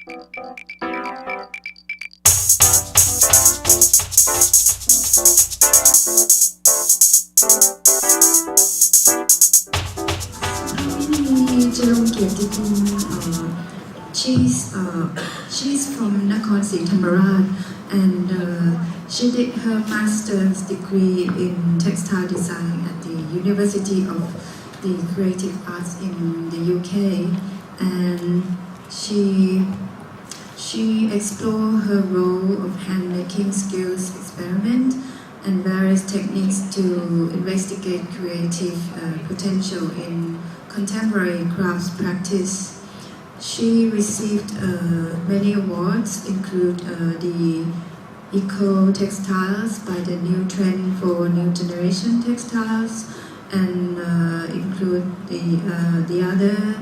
Supawinee Charungkiattikul, she's from Nakhon Thammarat, and she did her master's degree in textile design at the University of the Creative Arts in the UK, and she explored her role of handmaking skills experiment and various techniques to investigate creative potential in contemporary crafts practice. She received many awards, include the Eco Textiles by the New Trend for New Generation Textiles, and include the other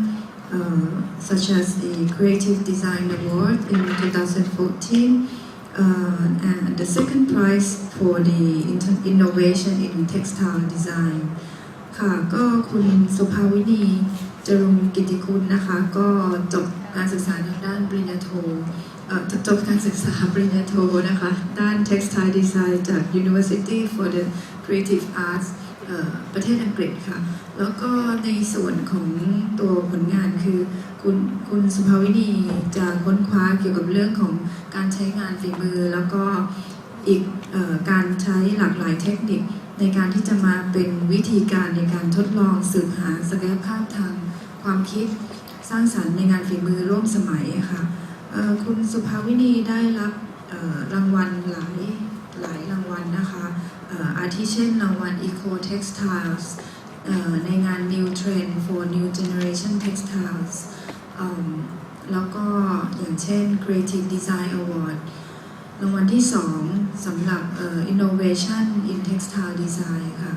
such as the Creative Design Award in 2014, and the second prize for the Innovation in Textile Design. ค่ะก็คุณสุภาวินีจรุงกิติคุณนะคะก็จบการศึกษาทางด้านปริญญาโทจบการศึกษาปริญญาโทนะคะด้าน Textile Design จาก University for the Creative Arts ประเทศอังกฤษค่ะแล้วก็ในส่วนของตัวผลงานคือคุณสุภาวินีจะค้นคว้าเกี่ยวกับเรื่องของการใช้งานฝีมือแล้วก็อีกการใช้หลากหลายเทคนิคในการที่จะมาเป็นวิธีการในการทดลองสืบหาศักยภาพทางความคิดสร้างสรรค์ในงานฝีมือร่วมสมัยค่ะคุณสุภาวินีได้รับรางวัลหลายรางวัลนะคะอาทิเช่นรางวัล Eco Textiles ในงาน New Trend for New Generation Textiles แล้วก็อย่างเช่น Creative Design Award รางวัลที่2สำหรับInnovation in Textile Design ค่ะ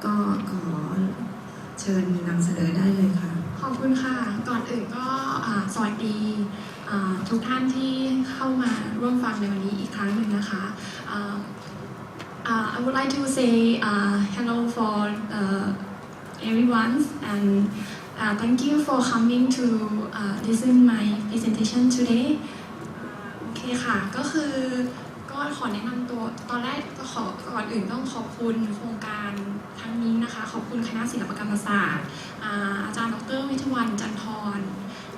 ก็ขอเชิญนำเสนอได้เลยค่ะขอบคุณค่ะก่อนอื่นก็สวัสดีทุกท่านที่เข้ามาร่วมฟังในวันนี้อีกครั้งหนึ่งนะคะ I would like to say hello for everyone and thank you for coming to listen my presentation today โอเคค่ะก็คือก็ขอแนะนำตัวตอนแรกก็ก่อนอื่นต้องขอบคุณโครงการครั้งนี้นะคะขอบคุณคณะศิลปกรรมศาสตร์อาจารย์ดร.วิทยวันจันทร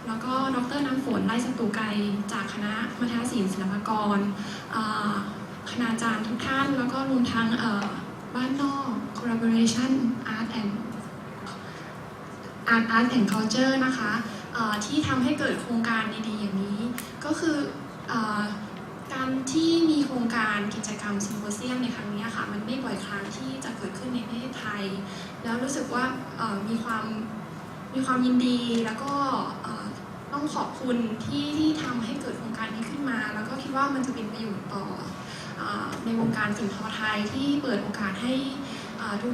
แล้วก็ดร.น้ำฝนไร่ศัตรูไกรจากคณะมัธยศิลป์ศิลปากรคณาจารย์ทุกท่านแล้วก็รวมทั้งบ้านนอก collaboration art and culture นะคะที่ทำให้เกิดโครงการดีๆอย่างนี้ก็คือการที่มีโครงการกิจกรรมซิมโพเซียมในครั้งนี้ค่ะมันไม่บ่อยครั้งที่จะเกิดขึ้นในประเทศไทยแล้วรู้สึกว่ามีความยินดีแล้วก็ต้องขอบคุณที่ทำให้เกิดโครงการนี้ขึ้นมาแล้วก็คิดว่ามันจะเป็นประโยชน์ต่อในวงการสิ่งทอไทยที่เปิดโอกาสให้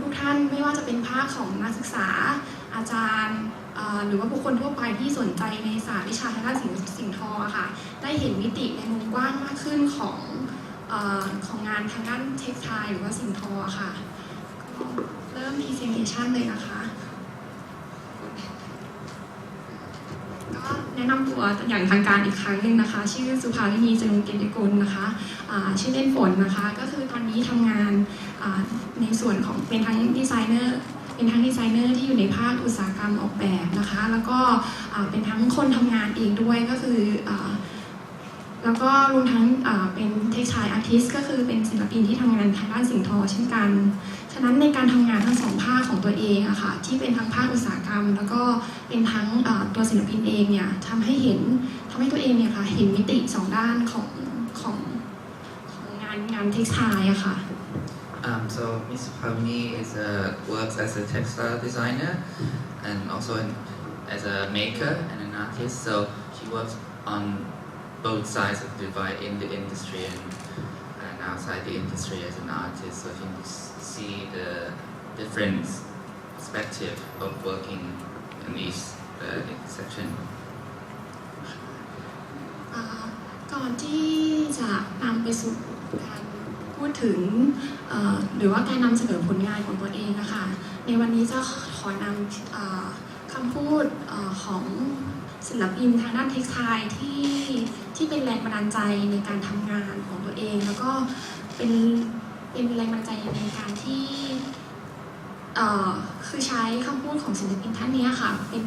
ทุกท่านไม่ว่าจะเป็นภาคของนักศึกษาอาจารย์หรือว่าบุคคลทั่วไปที่สนใจในศาสตร์วิชาทางด้านสิ่งทอค่ะได้เห็นมิติในมุมกว้างมากขึ้นของงานทางด้านเท็กซ์ไทล์หรือว่าสิ่งทอค่ะเริ่ม presentation เลยนะคะก็แนะนำตัวอย่างทางการอีกครั้งหนึ่งนะคะชื่อสุภาวินี จรุงเกียรติกุลนะคะชื่อเล่นฝนนะคะก็คือตอนนี้ทำงานในส่วนของเป็นทั้งดีไซเนอร์ที่อยู่ในภาคอุตสาหกรรมออกแบบนะคะแล้วก็เป็นทั้งคนทำงานเองด้วยก็คือแล้วก็รวมทั้งเป็น textile artist ก็คือเป็นศิลปินที่ทำงานทางด้านสิ่งทอเช่นกันฉะนั้นในการทำงานทั้งสองภาคของตัวเองอะค่ะที่เป็นทั้งภาคอุตสาหกรรมแล้วก็เป็นทั้งตัวศิลปินเองเนี่ยทำให้ตัวเองเนี่ยค่ะเห็นมิติสองด้านของงาน textile อะค่ะ So Ms. Supawinee works as a textile designer and also as a maker and an artist. So she works on both sides of the divide in the industry and outside the industry as an artist. So she can see the different perspective of working in each section. ก่อนที่จะนำไปสู่การพูดถึงหรือว่าการนำเสนอผลงานของตัวเองนะคะในวันนี้จะขอนำคำพูดของ ศิลปินทางด้านเท็กซ์ไทล์ที่เป็นแรงบันดาลใจในการทำงานของตัวเองแล้วก็เป็นแรงบันดาลใจในการที่คือใช้คำพูดของศิลปินท่านนี้ค่ะเป็น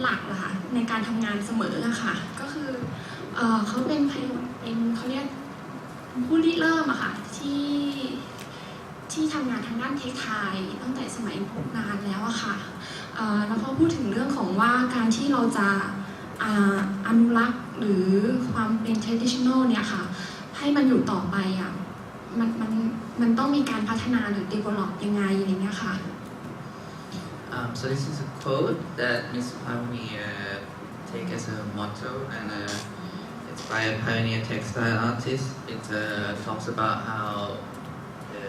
หลักอะค่ะในการทำงานเสมออะค่ะก็คือเขาเป็นเขาเรียกผู้ริเริ่มอะค่ะที่ทำงานทางด้านเทคไทยตั้งแต่สมัยนานแล้วอะค่ะแล้วพอพูดถึงเรื่องของว่าการที่เราจะอนุรักษ์หรือความเป็น traditional เนี่ยค่ะให้มันอยู่ต่อไปอะมันต้องมีการพัฒนาหรือ develop ยังไงอะไรเงี้ยค่ะ So this is a quote that Ms. Supawinee take as a motto, and it's by a pioneer textile artist. It talks about how the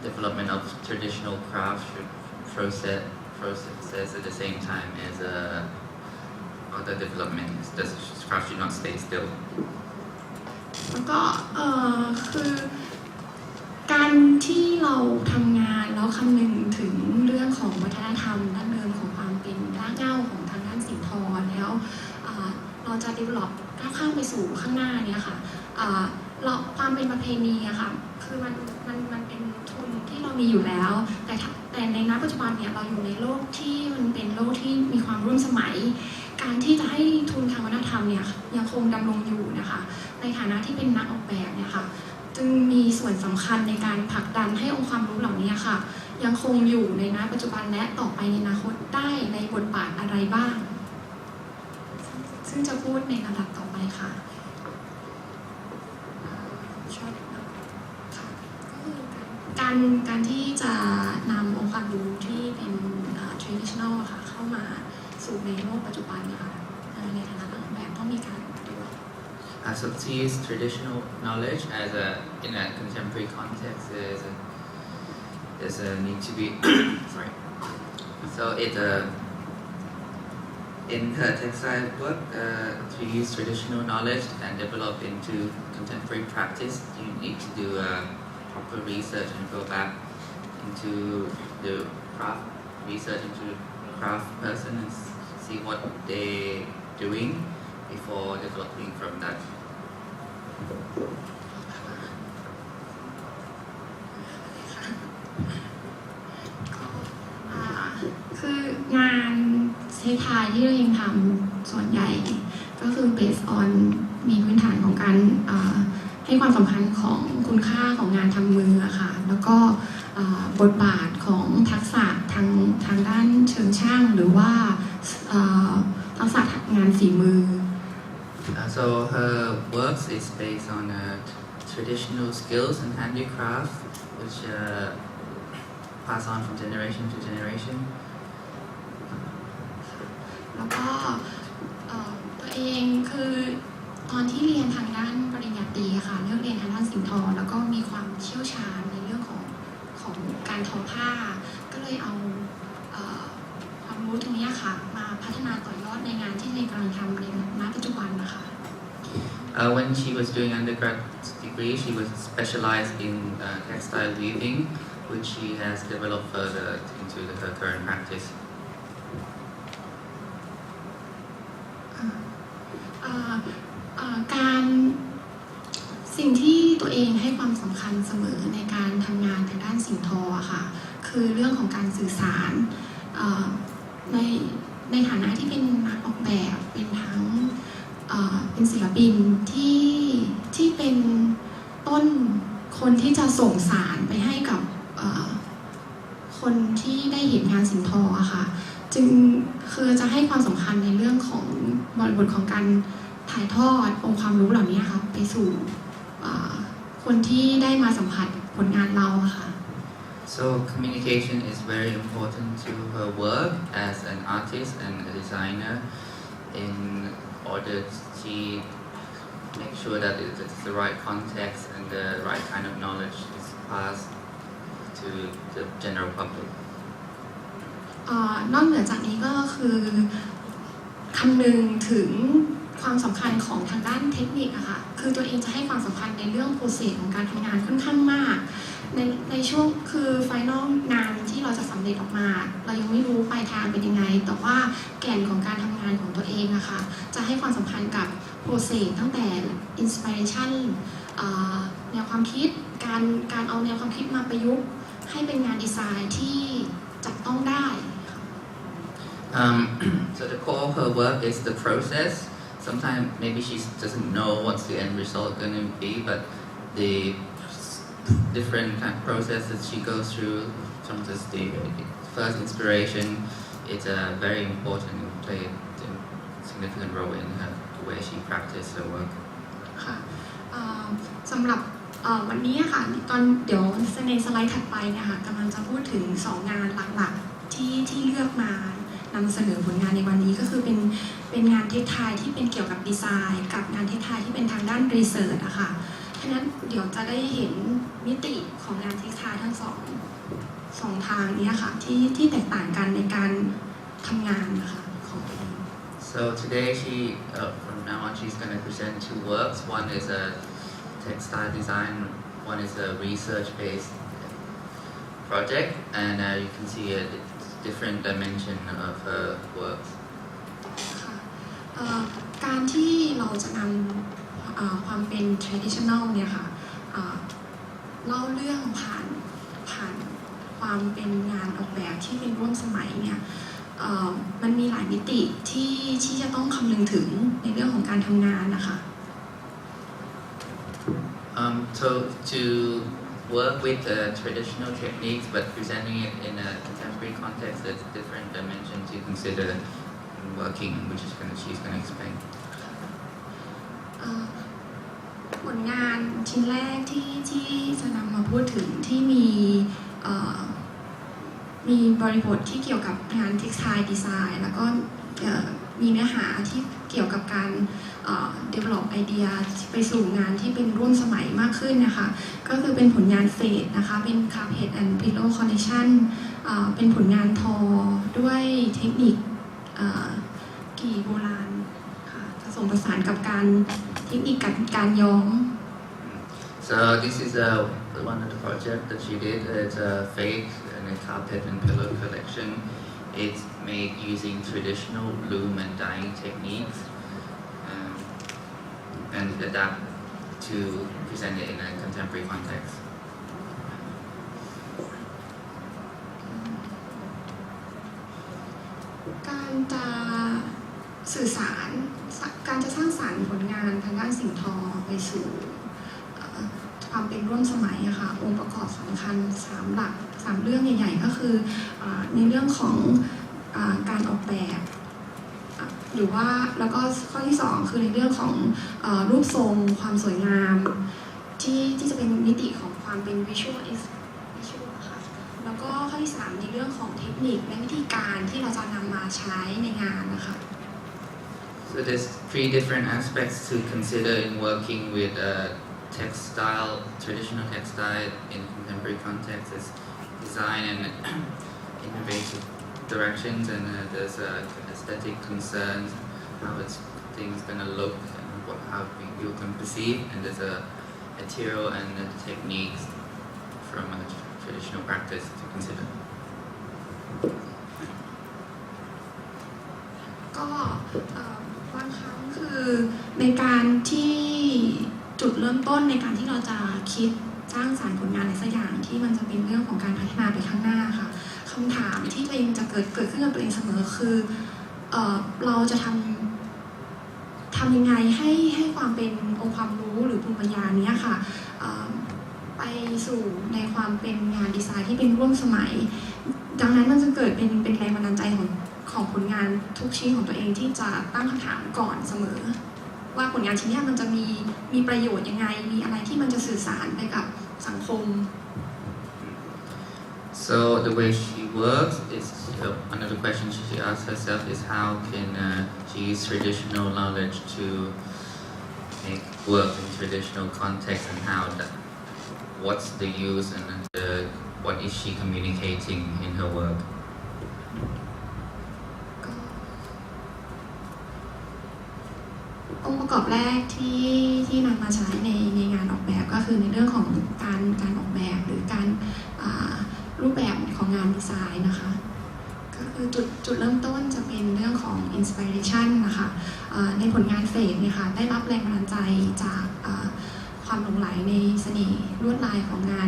development of traditional craft should process at the same time as other development. The craft should not stay still. แล้วก็คือการที่เราทำงานแล้วคำนึงถึงเรื่องของวัฒนธรรมดั้งเดิมของความเป็นรากเหง้าของทางด้านสินทอแล้วเราจะ develop ก้าวข้ามไปสู่ข้างหน้าเนี่ยค่ะเราความเป็นประเพณีอะค่ะคือมันเป็นทุนที่เรามีอยู่แล้วแต่ในณปัจจุบันเนี่ยเราอยู่ในโลกที่มันเป็นโลกที่มีความร่วมสมัยการที่จะให้ทุนทางวัฒนธรรมเนี่ยยังคงดำรงอยู่นะคะในฐานะที่เป็นนักออกแบบเนี่ยค่ะจึงมีส่วนสำคัญในการผลักดันให้องค์ความรู้เหล่านี้ค่ะยังคงอยู่ในณปัจจุบันและต่อไปในอนาคตได้ในบทบาทอะไรบ้างซึ่งจะพูดในลำดับต่อไปค่ะการที่จะนำองค์ความรู้ที่เป็น traditional ค่ะเข้ามาสู่ในโลกปัจจุบันนะคะในฐานะนักออกแบบต้องมีการดูSo to use traditional knowledge in a contemporary context, there's a need to be sorry. So in her textile work, to use traditional knowledge and develop into contemporary practice, you need to do proper research and go back into the craft, research into the craft person and see what they're doing before developing from that. คืองานเทคไทยที่เรายังทำส่วนใหญ่ก็คือ based on มีพื้นฐานของการให้ความสำคัญของคุณค่าของงานทำมือค่ะแล้วก็บทบาทของทักษะทางด้านเชิงช่างหรือว่าทักษะงานฝีมือ So her works is based on traditional skills and handicraft, which pass on from generation to generation. แล้วก็ตัวเองคือตอนที่เรียนทางด้านปริญญาตรีค่ะเลือกเรียนทางด้านสินทอแล้วก็มีความเชี่ยวชาญในเรื่องของการทอผ้าก็เลยเอาความรู้ตรงนี้ค่ะมาพัฒนาต่อยอดในงานที่ในกำลังทำในณปัจจุบันนะคะ When she was doing undergrad degree, she was specialized in textile weaving, which she has developed further into her current practice. สิ่งที่ตัวเองให้ความสำคัญเสมอในการทำงานทางด้านสินทอค่ะคือเรื่องของการสื่อสารในฐานะที่เป็นนักออกแบบเป็นทั้งเป็นศิลปินที่เป็นต้นคนที่จะส่งสารไปให้กับคนที่ได้เห็นงานสินทอค่ะจึงคือจะให้ความสำคัญในเรื่องของบริบทของการถ่ายทอดองค์ความรู้เหล่านี้ค่ะไปสู่คนที่ได้มาสัมผัสผลงานเราค่ะ So communication is very important to her work as an artist and a designer in order to make sure that it's the right context and the right kind of knowledge is passed to the general public. นอกเหนือจากนี้ก็คือคำนึงถึง ความสำคัญของทางด้านเทคนิคอะค่ะคือตัวเองจะให้ความสำคัญในเรื่องโปรเซสของการทำงานค่อนข้างมากในช่วงคือไฟนอลงานที่เราจะสำเร็จออกมาเรายังไม่รู้ปลายทางเป็นยังไงแต่ว่าแก่นของการทำงานของตัวเองอะค่ะจะให้ความสำคัญกับโปรเซสตั้งแต่ inspiration แนวความคิดการเอาแนวความคิดมาประยุกต์ให้เป็นงานดีไซน์ที่จับต้องได้ So the core of her work is the process. Sometimes maybe she doesn't know what's the end result going to be, but the different kind of processes she goes through, sometimes the first inspiration, it's very important and play a significant role in the way she practices her work. ค่ะสำหรับวันนี้ค่ะเดี๋ยวในสไลด์ถัดไปเนี่ยค่ะกำลังจะพูดถึง2งานหลักๆที่เลือกมานำเสนอผลงานในวันนี้ก็คือเป็นงานเทคไทที่เป็นเกี่ยวกับดีไซน์กับงานเทคไทที่เป็นทางด้านรีเสิร์ชอะค่ะฉะนั้นเดี๋ยวจะได้เห็นมิติของงานเทคไททั้งสองทางนี้ค่ะที่แตกต่างกันในการทำงานนะคะของตัวเอง So today from now on she's going to present two works. One is a textile design, one is a research-based project, and you can see a different dimension of her works. การที่เราจะนำความเป็น traditional เนี่ยค่ะเล่าเรื่องผ่านความเป็นงานออกแบบที่เป็นร่วมสมัยเนี่ยมันมีหลายมิติที่จะต้องคำนึงถึงในเรื่องของการทำงานนะคะ So to work with traditional techniques but presenting it in a contemporary context, there's different dimensions you consider in working, which is she's going to explain. ผลงานชิ้นแรกที่จะนำมาพูดถึงที่มีบริบทที่เกี่ยวกับงาน textile design แล้วก็มีเนื้อหาที่เกี่ยวกับการdevelop ไอเดียไปสู่งานที่เป็นร่วมสมัยมากขึ้นนะคะก็คือเป็นผลงานเฟดนะคะเป็น carpet and pillow collection เป็นผลงานทอด้วยเทคนิคกี่โบราณค่ะผสมผสานกับการเทคนิคการย้อม So this is one of the projects that she did. It's a fade and a carpet and pillow collection. It's made using traditional loom and dyeing techniques and adapt to present it in a contemporary context. การจะสื่อสารการจะสร้างสรรค์ผลงานทางด้านสิ่งทอไปสู่ความเป็นร่วมสมัยอะค่ะองค์ประกอบสำคัญ3เรื่องใหญ่ๆก็คือในเรื่องของการออกแบบหรือว่าแล้วก็ข้อที่2คือในเรื่องของรูปทรงความสวยงามที่จะเป็นมิติของความเป็น visual ค่ะแล้วก็ข้อที่3ในเรื่องของเทคนิคและวิธีการที่เราจะนำมาใช้ในงานนะคะ So there's 3 different aspects to consider in working with traditional textile in contemporary context. There's design and innovative directions, and there's aesthetic concerns, how things gonna look, and how you can perceive, and there's a material and techniques from a traditional practice to consider. ก็บางครั้งคือในการที่จุดเริ่มต้นในการที่เราจะคิดสร้างสรรค์ผลงานอะไรสักอย่างที่มันจะเป็นเรื่องของการพัฒนาไปข้างหน้าค่ะคำถามที่ตัวเองจะเกิดขึ้นกับตัวเองเสมอคือเราจะทำยังไงให้ความเป็นองค์ความรู้หรือภูมิปัญญานี้ค่ะไปสู่ในความเป็นงานดีไซน์ที่เป็นร่วมสมัยดังนั้นมันจะเกิดเป็นแรงบันดาลใจของผลงานทุกชิ้นของตัวเองที่จะตั้งคำถามก่อนเสมอว่าผลงานชิ้นนี้มันจะมีประโยชน์ยังไงมีอะไรที่มันจะสื่อสารไปกับสังคม So the way she works is another question she asks herself is how can she use traditional knowledge to make work in traditional context and what's the use and what is she communicating in her work. ก องค์ประกอบแรกที่นำมาใช้ในงานออกแบบก็คือในเรื่องของการออกแบบหรือการรูปแบบของงานดีไซน์นะคะก็คือจุดเริ่มต้นจะเป็นเรื่องของ inspiration นะคะในผลงานเฟสเนี่ยค่ะได้รับแรงบันดาลใจจากความหลงไหลในเสน่ห์ลวดลายของงา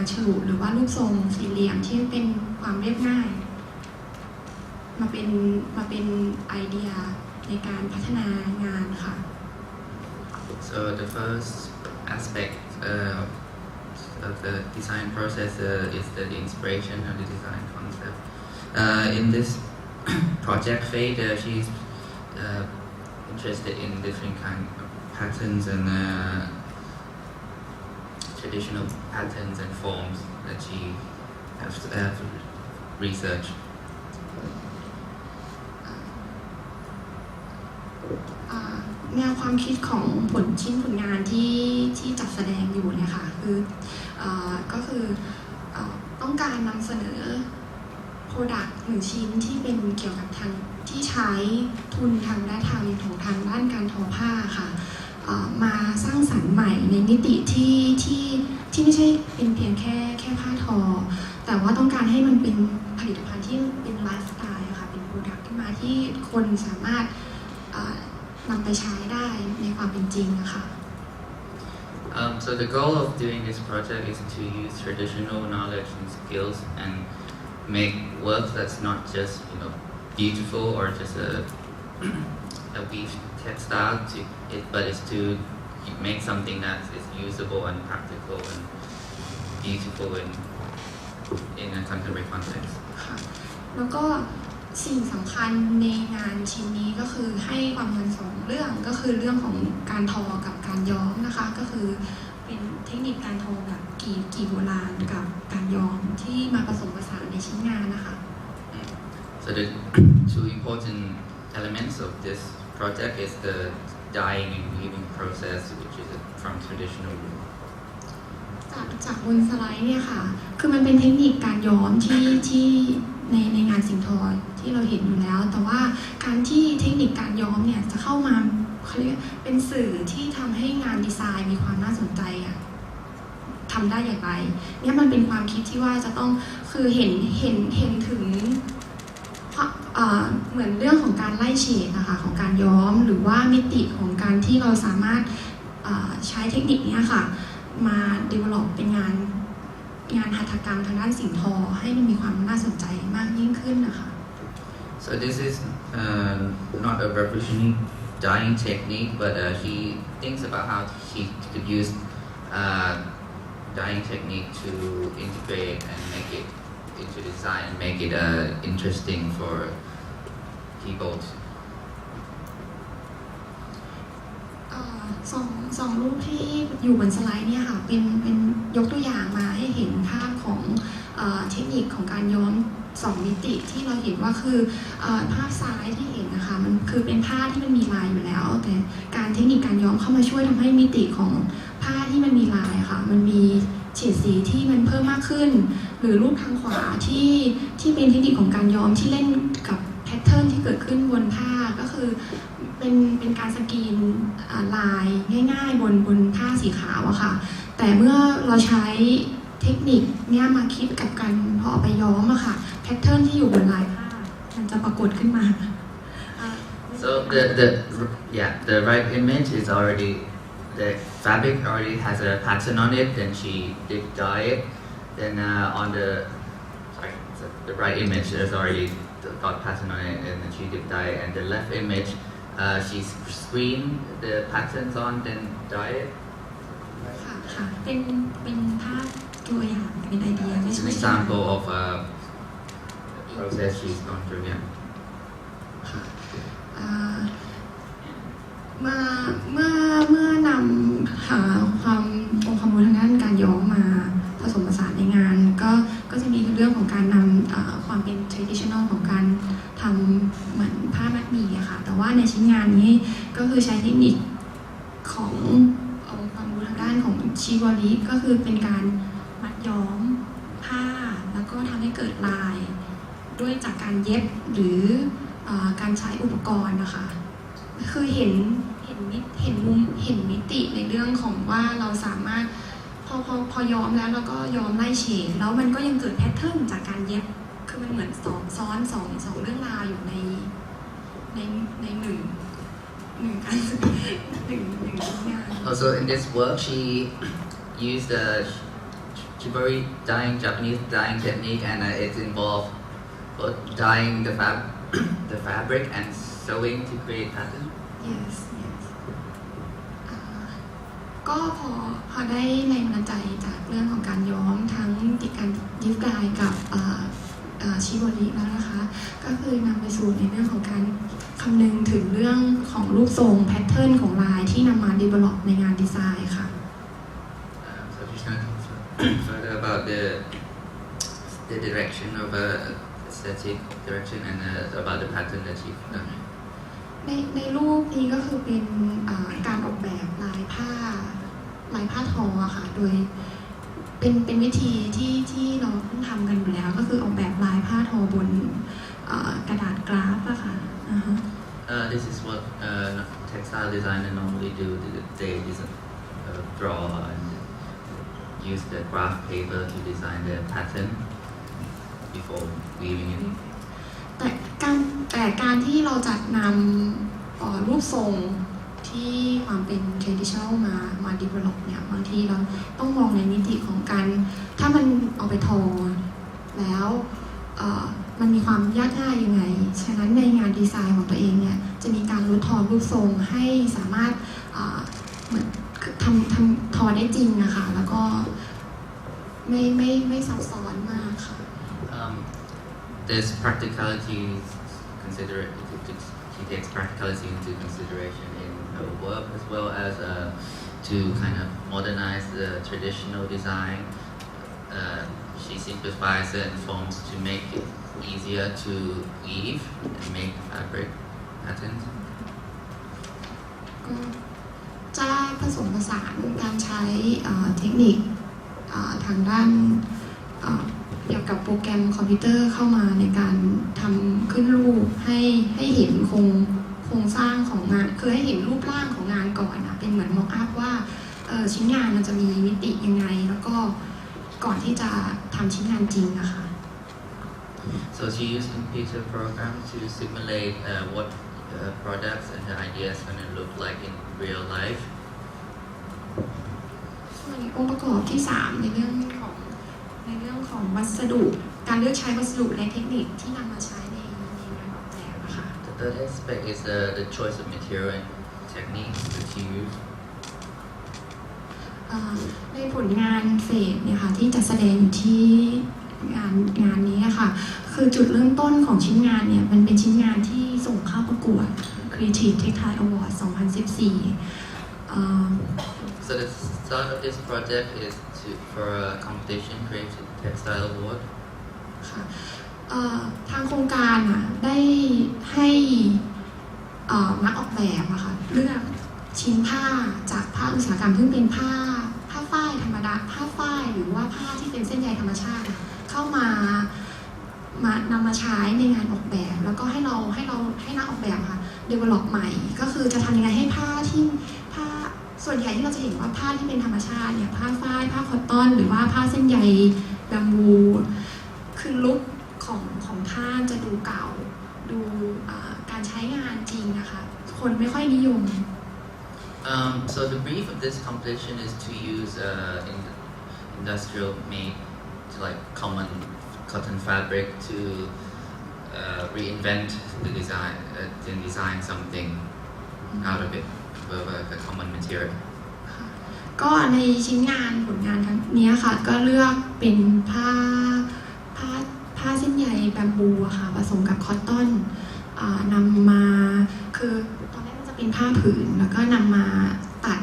นฉลุหรือว่ารูปทรงสี่เหลี่ยมที่เป็นความเรียบง่ายมาเป็นไอเดียในการพัฒนางานค่ะ So the first aspect of the design process is the inspiration of the design concept. In this project phase, she's interested in different kind of patterns and traditional patterns and forms that she has researched. แนวความคิดของผลงานที่จัดแสดงอยู่เนี่ยค่ะก็คือต้องการนำเสนอ Product หนึ่งชิ้นที่เป็นเกี่ยวกับทางที่ใช้ทุนทางด้านของทางด้านการทอผ้าค่ะมาสร้างสรรค์ใหม่ในมิติที่ไม่ใช่เป็นเพียงแค่ผ้าทอแต่ว่าต้องการให้มันเป็นผลิตภัณฑ์ที่เป็นไลฟ์สไตล์ค่ะเป็น Product ขึ้นมาที่คนสามารถนำไปใช้ได้ในความเป็นจริงนะคะ So the goal of doing this project is to use traditional knowledge and skills and make work that's not just beautiful or just a weave textile but it's to make something that is usable and practical and beautiful in a contemporary context. ค่ะแล้วก็สิ่งสำคัญในงานชิ้นนี้ก็คือให้ความสำคัญสองเรื่องก็คือเรื่องของการทอกับการย้อมนะคะก็คือเป็นเทคนิคการทอแบบกี่โบราณกับการย้อมที่มาผสมผสานในชิ้นงานนะคะ So the two important elements of this project is the dyeing and weaving process, which is from traditional. จากบนสไลด์เนี่ยค่ะคือมันเป็นเทคนิคการย้อมที่ในงานสิ่งทอที่เราเห็นอยู่แล้วแต่ว่าการที่เทคนิคการย้อมเนี่ยจะเข้ามาเขาเรียกเป็นสื่อที่ทำให้งานดีไซน์มีความน่าสนใจทำได้อย่างไรเนี่ยมันเป็นความคิดที่ว่าจะต้องคือเห็นถึงเหมือนเรื่องของการไล่เฉดนะคะของการย้อมหรือว่ามิติของการที่เราสามารถใช้เทคนิคนี้ค่ะมา develop เป็นงานหัตถกรรมทางด้านสิ่งทอให้มันมีความน่าสนใจมากยิ่งขึ้นนะคะ So this is not a revolutionary dyeing technique, but he thinks about how he could use dyeing technique to integrate and make it into design and make it interesting for people. สองรูปที่อยู่บนสไลด์เนี่ยค่ะเป็นยกตัวอย่างมาให้เห็นภาพของเทคนิคของการย้อม2มิติที่เราเห็นว่าคือภาพซ้ายที่เห็นนะคะมันคือเป็นผ้าที่มันมีลายอยู่แล้วแต่การเทคนิคการย้อมเข้ามาช่วยทำให้มิติของผ้าที่มันมีลายค่ะมันมีเฉดสีที่มันเพิ่มมากขึ้นหรือรูปทางขวาที่เป็นเทคนิคของการย้อมที่เล่นกับแพทเทิร์นที่เกิดขึ้นบนผ้าก็คือเป็นการสกรีนลายง่ายๆบนผ้าสีขาวอะค่ะแต่เมื่อเราใช้เทคนิคเนี่ยมาคิดกับการพอเอาไปย้อมอะค่ะแพทเทิร์นที่อยู่บนลายผ้ามันจะปรากฏขึ้นมา So the right image is already the fabric already has a pattern on it. Then she did dye it. Then on the right image there's already got pattern on it, and then she did dye it. And the left image, she screened the patterns on, then dye it. ค่ะเป็นภาพตัวอย่างเป็นไอเดียไม่ It's ใช่ an example of a process she's gone through. Yeah. เมื่อนำความองค์ความรู้ทางด้านการย้อมมาผสมผสานในงานก็จะมีเรื่องของการนำความเป็น traditional ของการทำเหมือนผ้ามัดหมี่อะค่ะแต่ว่าในชิ้นงานนี้ก็คือใช้เทคนิคขององค์ความรู้ทางด้านของชีวริก็คือเป็นการมัดย้อมผ้าแล้วก็ทำให้เกิดลายด้วยจากการเย็บหรือการใช้อุปกรณ์นะคะคือเห็น เห็นมุมเห็นมิติในเรื่องของว่าเราสามารถพอย้อมแล้วเราก็ย้อมไล่เฉดแล้วมันก็ยังเกิดแพทเทิร์นจากการเย็บคือมันเหมือนซ้อนสองเรื่องราวอยู่ในหนึ่งการหนึ่งงาน Also in this work she used the shibari dyeing Japanese dyeing technique and it involved both dyeing the fabric and sewing to create pattern. yes ก็พอได้แรงบันดาลใจจากเรื่องของการย้อมทั้งการยิบดายกับชิโบริแล้วนะคะก็คือนำไปสู่ในเรื่องของการคำนึงถึงเรื่องของรูปทรงแพทเทิร์นของลายที่นำมา develop ในงานดีไซน์ค่ะ So she's going to talk further about the direction of aesthetic direction and about the pattern that she's done. ในรูปนี้ก็คือเป็นการออกแบบลายผ้าทอค่ะโดยเป็นวิธีที่เราต้องทำกันอยู่แล้วก็คือออกแบบลายผ้าทอบนกระดาษกราฟอะค่ะ This is what textile designer normally do. They draw and use the graph paper to design the pattern before weaving it. แต่การที่เราจัดนำรูปทรงที่ความเป็น traditional มา develop เนี่ยบางทีเราต้องมองในมิติของการถ้ามันเอาไปทอแล้วมันมีความยากง่ายยังไงฉะนั้นในงานดีไซน์ของตัวเองเนี่ยจะมีการลดทอนรูปทรงให้สามารถเหมือนทำทอได้จริงนะคะแล้วก็ไม่ซับซ้อนมากค่ะ There's practicality he takes practicality into consideration in her work as well as to kind of modernize the traditional design. She simplifies certain forms to make it easier to weave and make fabric patterns. จะผสมผสานการใช้เทคนิคทางด้านเกี่ยวกับโปรแกรมคอมพิวเตอร์เข้ามาในการทำขึ้นรูปให้เห็นโครงสร้างของงานคือให้เห็นรูปร่างของงานก่อนนะเป็นเหมือนม็อกอัพว่าชิ้นงานมันจะมีมิติยังไงแล้วก็ก่อนที่จะทำชิ้นงานจริงนะคะ So she used computer program to simulate what products and the ideas gonna look like in real life. ส่วนองค์ประกอบที่ 3 ในเรื่องของวัสดุการเลือกใช้วัสดุและเทคนิคที่นำมาใช้ในงานออกแบบนะคะ The third aspect is the choice of material and techniques that she used. ในผลงานเฟสเนี่ยค่ะที่จะแสดงอยู่ที่งานนี้ค่ะคือจุดเริ่มต้นของชิ้นงานเนี่ยมันเป็นชิ้นงานที่ส่งเข้าประกวด Creative Textile Award 2014 So the start of this project is for a competition Creative Textile Award. ค่ะทางโครงการได้ให้นักออกแบบค่ะเลือกชิ้นผ้าจากผ้าอุตสาหกรรมซึ่งเป็นผ้าฝ้ายธรรมดาผ้าฝ้ายหรือว่าผ้าที่เป็นเส้นใยธรรมชาติเข้ามานำมาใช้ในงานออกแบบแล้วก็ให้นักออกแบบค่ะ develop ใหม่ก็คือจะทำยังไงให้ผ้าส่วนใหญ่ที่เราจะเห็นว่าผ้าที่เป็นธรรมชาติเนี่ยผ้าฝ้ายผ้าคอตตอนหรือว่าผ้าเส้นใยแบมบูคือลุคของผ้าจะดูเก่าดูการใช้งานจริงนะคะคนไม่ค่อยนิยมSo the brief of this competition is to use industrial made like common cotton fabric to reinvent the design and design something out of it with a common material. ก็ในชิ้นงานผลงานทั้งนี้ค่ะก็เลือกเป็นผ้าเส้นใยแบมบูค่ะผสมกับคอตตอนนำมาคือตอนแรกมันจะเป็นผ้าผืนแล้วก็นำมาตัด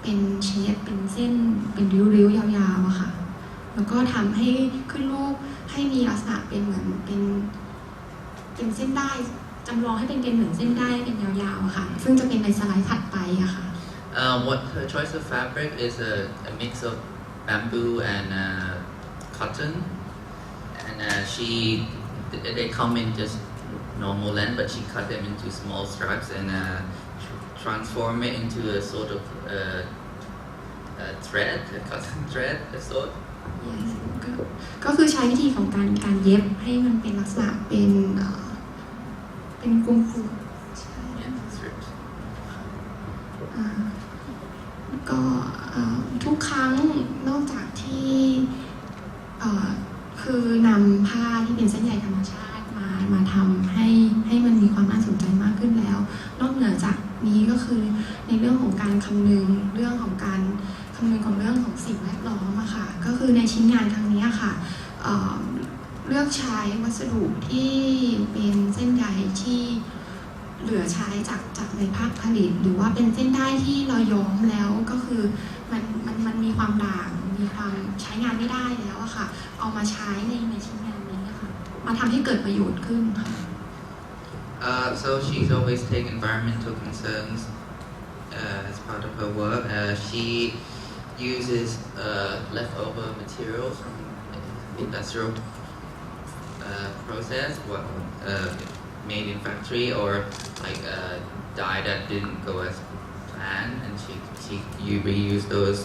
เป็นเชดเป็นเส้นเป็นริ้วๆยาวๆค่ะแล้วก็ทำให้ขึ้นรูปให้มีลักษณะเป็นเหมือนเป็นเส้นได้จำลองให้เป็นเหมือนเส้นได้เป็นยาวๆค่ะซึ่งจะเป็นในสไลด์ถัดไปอะค่ะ What her choice of fabric is a mix of bamboo and cotton, and they come in just normal length, but she cut them into small strips and transform it into a sort of thread, a cotton thread, a sort. Yes ก็คือใช้วิธีของการเย็บให้มันเป็นลักษณะเป็นกลุ่มๆใช่ Yeah, strips. ก็ทุกครั้งนอกจากที่คือนำผ้าที่เป็นเส้นใยธรรมชาติมาทำให้มันมีความน่าสนใจมากขึ้นแล้วนอกเหนือจากนี้ก็คือในเรื่องของการคำนึงเรื่องของการคำนึงของเรื่องของสิ่งแวดล้อมอะค่ะก็คือในชิ้นงานครั้งนี้ค่ะเลือกใช้วัสดุที่เป็นเส้นใยที่เหลือใช้จากในภาคผลิตหรือว่าเป็นเส้นได้ที่เราย้อมแล้วก็คือมันมีความด่างมีความใช้งานไม่ได้แล้วอะค่ะเอามาใช้ในชิ้นงานนี้ค่ะมาทำให้เกิดประโยชน์ขึ้นค่ะ So she's always take environmental concerns as part of her work. She uses leftover materials from industrial process, made in factory, or like dye that didn't go as planned, and you reuse those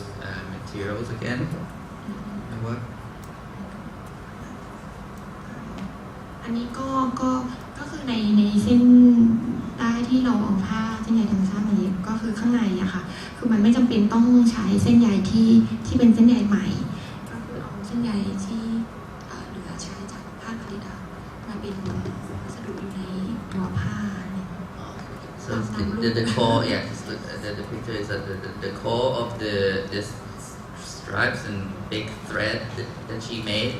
materials again. And what? อันนี้ก็คือในเส้นได้ที่เราเอาผ้าเส้นใยธรรมชาติมาเย็บก็คือข้างในอะค่ะคือมันไม่จำเป็นต้องใช้เส้นใยที่เป็นเส้นใยใหม่ก็คือเอาเส้นใยที่เหลือใช้จากผ้าผลิตมาเป็นวัสดุอยู่ในตัวผ้า So the core, yeah, the picture is that the core of this stripes and big thread that she made,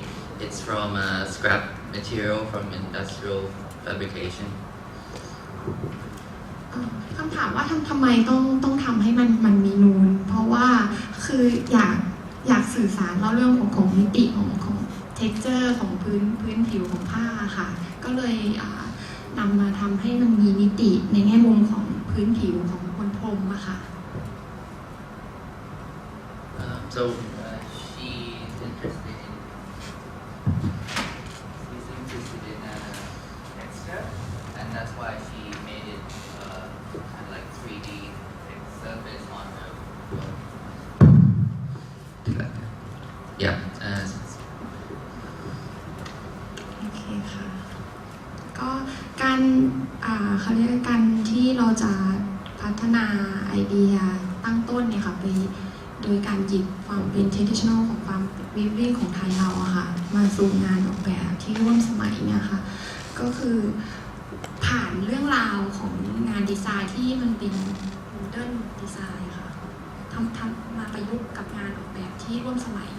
it's from scrap material from industrial fabrication. คำถามว่าทำไมต้องทำให้มันมีนูนเพราะว่าคืออยากสื่อสารเล่าเรื่องของมิติของ texture ของพื้นผิวของผ้าค่ะก็เลยนำมาทำให้มันมีมิติในแง่มุมของพื้นผิวของบนพรมอะค่ะ So she's interested in texture, and that's why she made it kind of like 3D surface on her. Yeah. โอเคค่ะก็การเขาเรียกการที่เราจะพัฒนาไอเดียตั้งต้นเนี่ยค่ะไปโดยการหยิบความเป็น traditional ของความ weaving ของไทยเราอะค่ะมาสู่งานออกแบบที่ร่วมสมัยเนี่ยค่ะก็คือผ่านเรื่องราวของงานดีไซน์ที่มันเป็น modern design ค่ะทำมาประยุกต์กับงานออกแบบที่ร่วมสมัย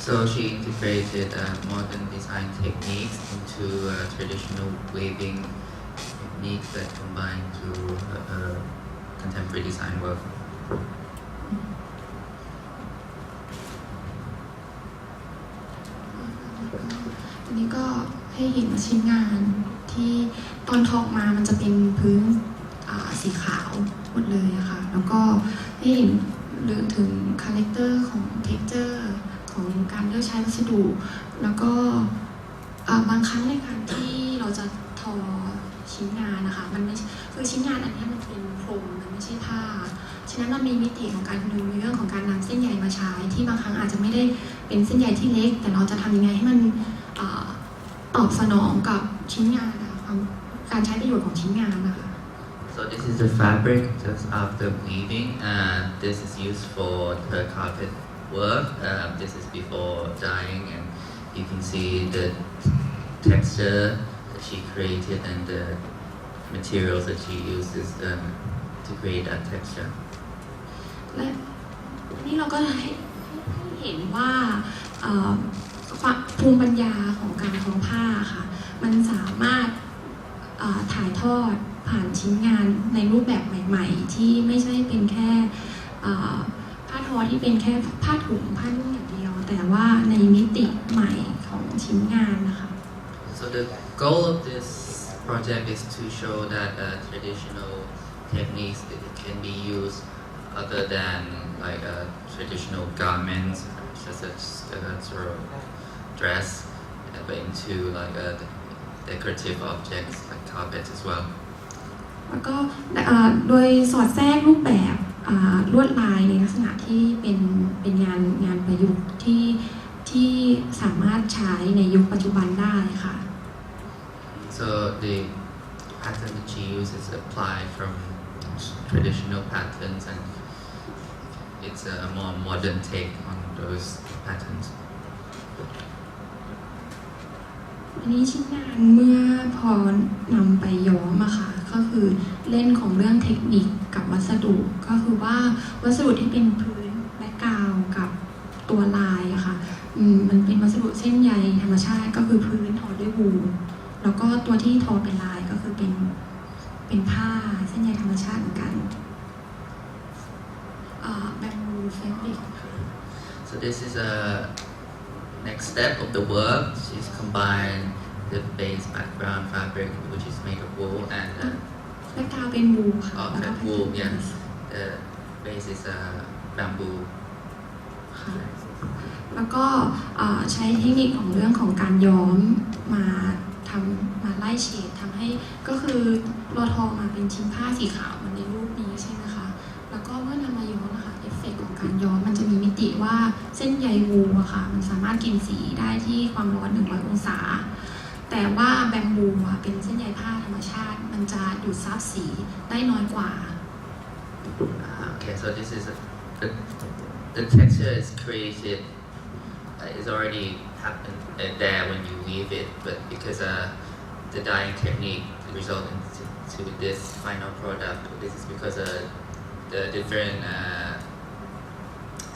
So she integrated modern design techniques into traditional weaving techniques that combine to contemporary design work. อันนี้ก็ให้เห็นชิ้นงานที่ตอนทอมามันจะเป็นพื้นสีขาวหมดเลยอะค่ะแล้วก็ให้เห็นเรื่องถึงคาแรคเตอร์ของ textureของการเลือกใช้วัสดุแล้วก็บางครั้งในการที่เราจะทอชิ้นงานนะคะมันไม่คือชิ้นงานอันนี้มันเป็นพรมมันไม่ใช่ผ้าฉะนั้นมันมีมิติของการดูในเรื่องของการนำเส้นใยมาใช้ที่บางครั้งอาจจะไม่ได้เป็นเส้นใยที่เล็กแต่เราจะทำยังไงให้มันตอบสนองกับชิ้นงานนะคะการใช้ประโยชน์ของชิ้นงานนะคะ So this is the fabric just after weaving. This is used for the carpet work. This is before dyeing, and you can see the texture that she created and the materials that she uses to create that texture. และนี่เราก็ให้เห็นว่าภูมิปัญญาของการทอผ้าค่ะมันสามารถถ่ายทอดผ่านชิ้นงานในรูปแบบใหม่ๆที่ไม่ใช่เป็นแค่ผ้าทอที่เป็นแค่ผ้าถุงผ้านุ่งอย่างเดียวแต่ว่าในมิติใหม่ของชิ้นงานนะคะ So the goal of this project is to show that traditional techniques can be used other than like traditional garments such as skirts or dress, but into like decorative objects like carpets as well. แล้วก็โดยสอดแทรกรูปแบบลวดลายในลักษณะที่เป็นงานประยุกต์ที่สามารถใช้ในยุคปัจจุบันได้ค่ะ So the pattern that she uses apply from traditional patterns and it's a more modern take on those patterns. อันนี้ชิ้นงานเมื่อพอนำไปย้อมอะค่ะก็คือเล่นของเรื่องเทคนิคกับวัสดุก็คือว่าวัสดุที่เป็นพื้นแบ็คกราวด์กับตัวลายอะค่ะมันเป็นวัสดุเส้นใยธรรมชาติก็คือพื้นทอด้วยวูลแล้วก็ตัวที่ทอเป็นลายก็คือเป็นผ้าเส้นใยธรรมชาติเหมือนกันแบมบูเฟบริก So this is a next step of the work. She's combined the base background fabric, which is made of wool, and แบ็คกราวด์เป็นวูลค่ะ wool. Yeah, the base is bamboo. ค่ะแล้วก็ใช้เทคนิคของเรื่องของการย้อมมาไล่เฉดทำให้ก็คือเราทอมาเป็นชิ้นผ้าสีขาวเหมือนในรูปนี้ใช่ไหมคะแล้วก็เมื่อนำมาย้อมนะคะเอฟเฟกต์ของการย้อมมันจะมีมิติว่าเส้นใยวูลอะค่ะมันสามารถกินสีได้ที่ความร้อน100 องศาแต่ว่าแบมบูเป็นเส้นใยผ้าธรรมชาติมันจะดูดซับสีได้น้อยกว่า Okay, so this is the texture is created. It's already happened there when you weave it, but because the dyeing technique resulting to this final product, this is because the different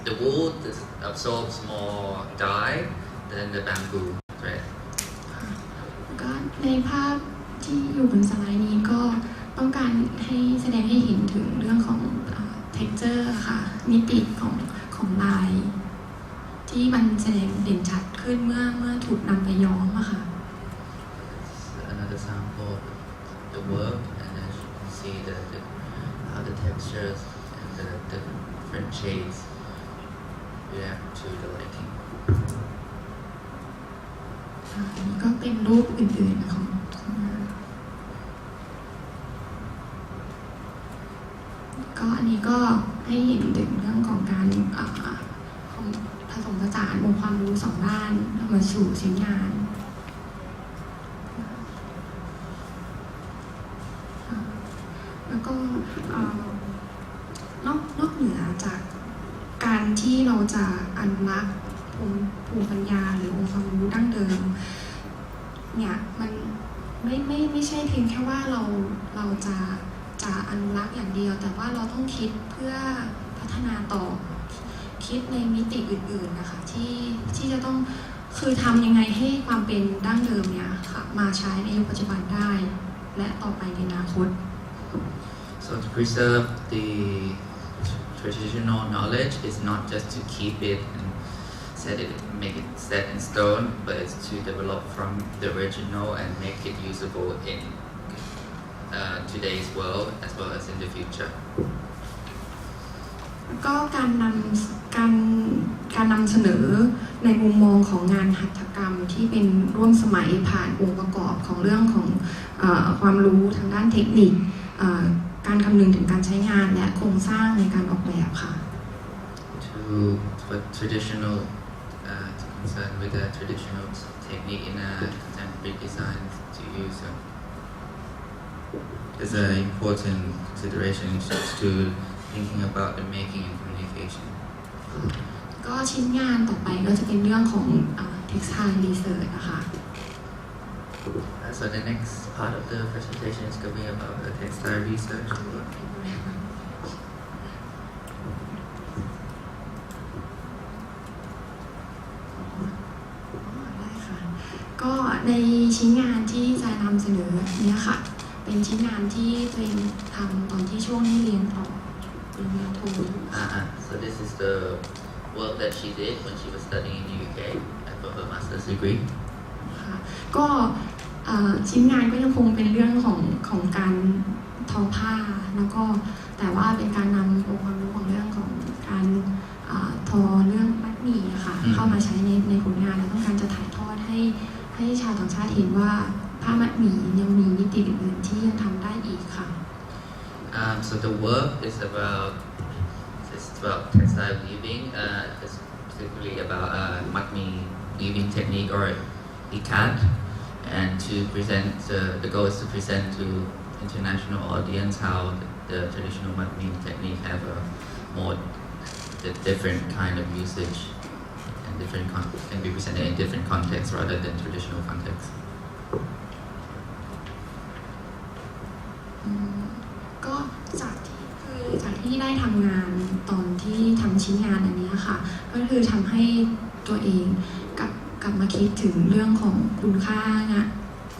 the wool absorbs more dye than the bamboo thread. ก็ในภาพที่อยู่บนสไลด์นี้ก็ต้องการให้แสดงให้เห็นถึงเรื่องของ texture ค่ะมิติของลายที่มันแสดงเด่นชัดขึ้นเมื่อถูกนำไปย้อมอะค่ะ Another sample of the work, and as you can see how the textures and the different shades react to the lighting. อันนี้ก็เป็นรูปอื่นๆของก็อันนี้ก็ให้เห็นถึงเรื่องของการผสมผสานองค์ความรู้สองด้านมาสู่ชิ้นงานแล้วก็นอกเหนือจากการที่เราจะอนุรักษ์ภูมิปัญญาหรือองค์ความรู้ดั้งเดิมเนี่ยมันไม่ใช่เพียงแค่ว่าเราจะอนุรักษ์อย่างเดียวแต่ว่าเราต้องคิดเพื่อพัฒนาต่อคิดในมิติอื่นๆนะคะที่จะต้องคือทำยังไงให้ความเป็นดั้งเดิมเนี่ยค่ะมาใช้ในยุคปัจจุบันได้และต่อไปในอนาคต So to preserve the traditional knowledge is not just to keep it and make it set in stone, but it's to develop from the original and make it usable in today's world as well as in the future. ก็การนำเสนอในมุมมองของงานหัตถกรรมที่เป็นร่วมสมัยผ่านองค์ประกอบของเรื่องของความรู้ทางด้านเทคนิคการคำนึงถึงการใช้งานและโครงสร้างในการออกแบบค่ะ For traditional to concern with the traditional technique in contemporary design to use is an important consideration to thinking about the making and communication. ก็ชิ้นงานต่อไปก็จะเป็นเรื่องของ textile research นะคะ So the next part of the presentation is going to be about the textile research. ก็ในชิ้นงานที่จะนำเสนอเนี่ยค่ะเป็นชิ้นงานที่ตัวเองทำตอนที่ช่วงที่เรียนต่อปริญญาโท So this is the work that she did when she was studying in the UK for her master's degree. ค่ะก็ชิ้นงานก็ยังคงเป็นเรื่องของการทอผ้าแล้วก็แต่ว่าเป็นการนำองค์ความรู้ของเรื่องของการทอเรื่องมัดหมี่ค่ะเข้ามาใช้ในผลงานและต้องการจะถ่ายทอดให้ชาวต่างชาติเห็นว่า ผ้ามัดหมี่ยังมีมิติอื่นๆที่ยังทำได้อีกค่ะ So the work is about textile weaving. It's particularly about matmi weaving technique or ikat, and to present. The goal is to present to international audience how the traditional matmi technique have a more the different kind of usage and can be presented in different contexts rather than traditional contexts. ก็จากที่ได้ทำงานตอนที่ทำชิ้นงานอันนี้ค่ะก็คือทำให้ตัวเองกลับมาคิดถึงเรื่องของคุณค่านะ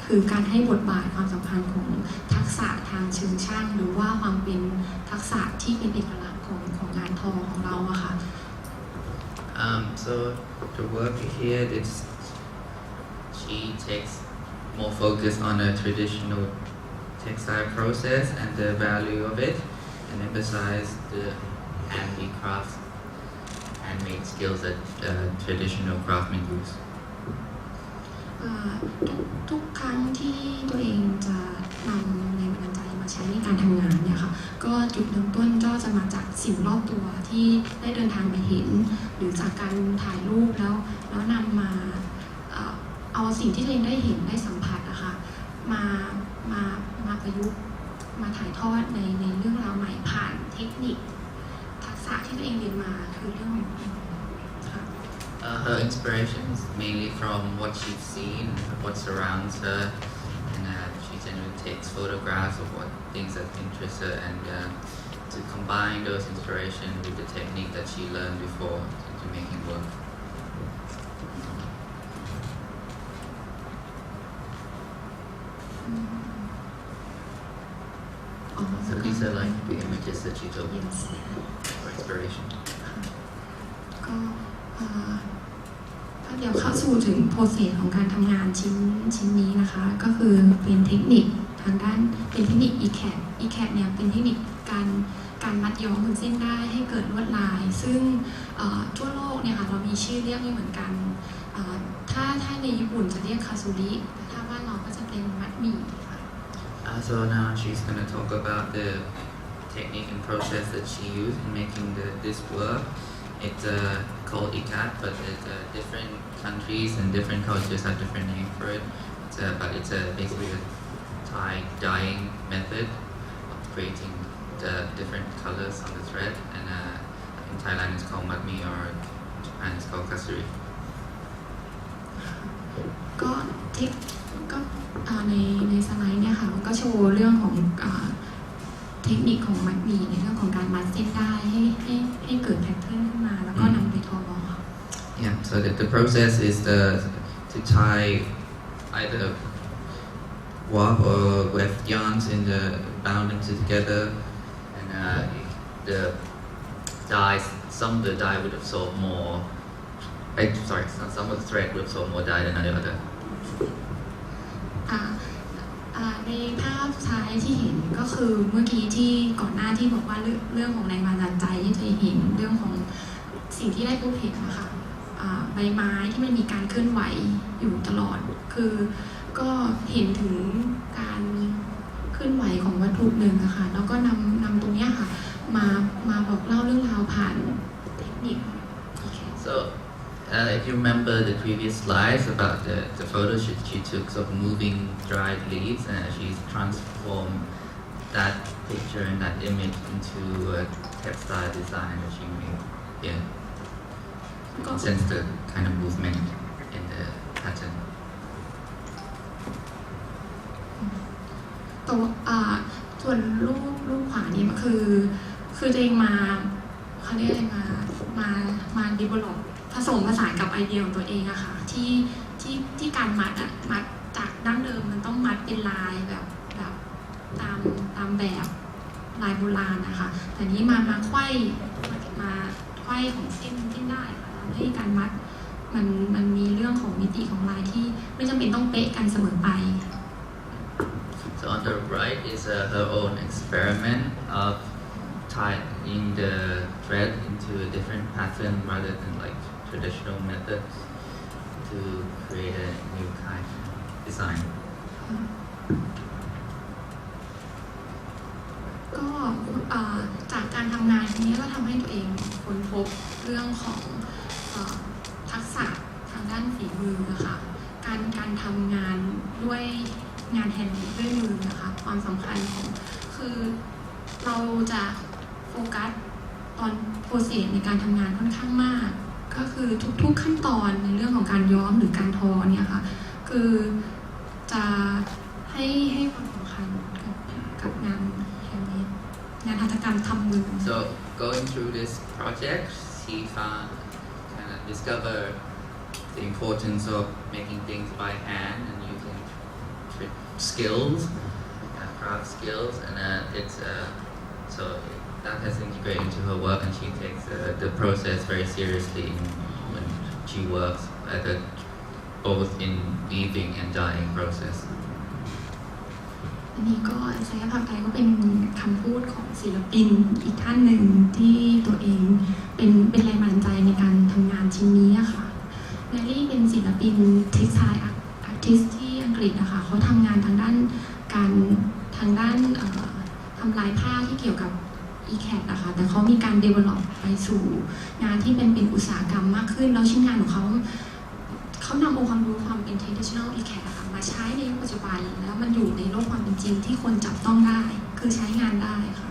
คือการให้บทบาทความสำคัญของทักษะทางเชิงช่างหรือว่าความเป็นทักษะที่เป็นเอกลักษณ์ของงานทอของเราอะค่ะ So the work here is she takes more focus on a traditional textile process and the value of it, and emphasize the handmade skills that traditional craftsmen use. ทุกครั้งที่ตัวเองจะนำแรงบันดาลใจมาใช้ในการทำงานเนี่ยค่ะก็จุดเริ่มต้นก็จะมาจากสิ่งรอบตัวที่ได้เดินทางไปเห็นหรือจากการถ่ายรูปแล้วนำมาเอาสิ่งที่ตัวเองได้เห็นได้สัมผัสอะค่ะมาประยุกต์มาถ่ายทอดในเรื่องราวใหม่ผ่านเทคนิคทักษะที่ตัวเองเรียนมาคือเรื่องค่ะ Her inspiration is mainly from what she's seen, what surrounds her, and she generally takes photographs of what things that interest her, and to combine those inspirations with the technique that she learned before to make it work. So these are like the images that she took for inspiration. ก็เดี๋ยวเข้าสู่ถึงโปรเซสของการทำงานชิ้นนี้นะคะก็คือเป็นเทคนิคทางด้านเป็นเทคนิค ECAT เนี่ยเป็นเทคนิคการมัดย้อมบนเส้นได้ให้เกิดลวดลายซึ่งทั่วโลกเนี่ยค่ะเรามีชื่อเรียกไม่เหมือนกันถ้าในญี่ปุ่นจะเรียกคาซูริแต่ถ้าบ้านเราก็จะเป็นมัดหมี่ค่ะ So now she's going to talk about the technique and process that she used in making this work. It's called ikat, but different countries and different cultures have different names for it. But it's basically a Thai dyeing method of creating the different colors on the thread. And in Thailand it's called matmi, or in Japan it's called kasuri. ก็ในสไลด์เนี่ยค่ะมันก็โชว์เรื่องของเทคนิคของมัดหมี่ในเรื่องของการมัดเส้นได้ให้เกิดแพทเทิร์นขึ้นมาแล้วก็นำไปทอ Yeah, so the process is to tie either warp or weft yarns bound them together, and the dyes. Some of the dye would absorb more. Some of the thread would absorb more dye than the other. ในภาพซ้ายที่เห็นก็คือเมื่อกี้ที่ก่อนหน้าที่บอกว่าเรื่องของแรงบันดาลใจที่จะเห็นเรื่องของสิ่งที่ได้พบเห็นนะคะใบไม้ที่มันมีการเคลื่อนไหวอยู่ตลอดคือก็เห็นถึงการเคลื่อนไหวของวัตถุหนึ่งนะคะแล้วก็นำตรงนี้ค่ะมาบอกเล่าเรื่องราวผ่านเทคนิค So if you remember the previous slides about the photos she took of moving dried leaves, and she's transformed that picture and that image into a textile design that she made. Yeah. You can sense the kind of movement in the pattern. ตัวส่วนรูปขวานี่คือตัวเองมาเขาเรียกอะไรมา develop ผสมผสานกับไอเดียของตัวเองอะค่ะที่การมัดจากดั้งเดิมมันต้องมัดเป็นลายแบบตามแบบลายโบราณนะคะแต่นี้มาไขว้ของเส้นได้ค่ะทำให้การมัดมันมีเรื่องของมิติของลายที่ไม่จำเป็นต้องเป๊ะกันเสมอไป So on the right is her own experiment of tying the thread into a different pattern rather than like traditional methods to create a new kind of design. ก็จากการทำงานนี้ก็ทำให้ตัวเองค้นพบเรื่องของทักษะทางด้านฝีมือนะคะการทำงานด้วยงานแฮนด์เมดด้วยมือนะคะความสำคัญของคือเราจะโฟกัสตอนโปรเซสในการทำงานค่อนข้างมากก็คือทุกขั้นตอนในเรื่องของการย้อมหรือการทอเนี่ยค่ะคือจะให้ความสำคัญกับงานแฮนด์เมดงานหัตถกรรมทำมือ So going through this project, she found kind of discover the importance of making things by hand and using skills, craft skills, and it's so that has integrated into her work, and she takes the process very seriously when she works both in weaving and dyeing process. อันนี้ก็ศัลยภาพไทยก็เป็นคำพูดของศิลปินอีกท่านหนึ่งที่ตัวเองเป็นแรงบันดาลใจในการทำงานชิ้นนี้ค่ะแมรี่เป็นศิลปิน Textile Artist ที่อังกฤษนะคะเขาทำงานทางด้านทำลายผ้าที่เกี่ยวกับ ECAT นะคะแต่เขามีการ develop ไปสู่งานที่เป็นอุตสาหกรรมมากขึ้นแล้วชิ้นงานของเขานำองค์ความรู้ความเป็น traditional ECAT นะคะมาใช้ในยุคปัจจุบันแล้วมันอยู่ในโลกความเป็นจริงที่คนจับต้องได้คือใช้งานได้ค่ะ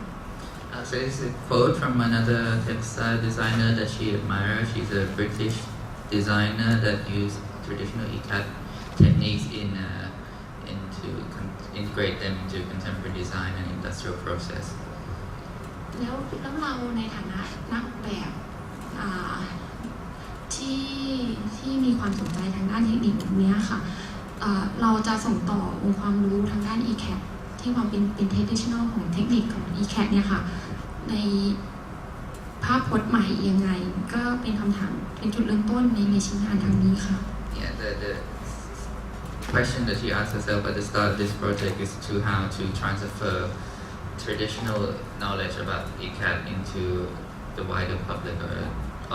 So this is a quote from another textile designer that she admires. She's a British designer that used traditional ECAT techniques to integrate them into contemporary design and industrial process. แล้วเราในฐานะนักแบบที่มีความสนใจทางด้านเทคนิคแบบนี้ค่ะเราจะส่งต่อองค์ความรู้ทางด้าน ECAT ที่ความเป็น traditional ของเทคนิคของ ECAT เนี่ยค่ะในภาพพจน์ใหม่ยังไงก็เป็นคำถามเป็นจุดเริ่มต้นในชิ้นงานทางนี้ค่ะ Yeah, the question that she asked herself at the start of this project is to how to transfer traditional knowledge about ECAT into the wider public or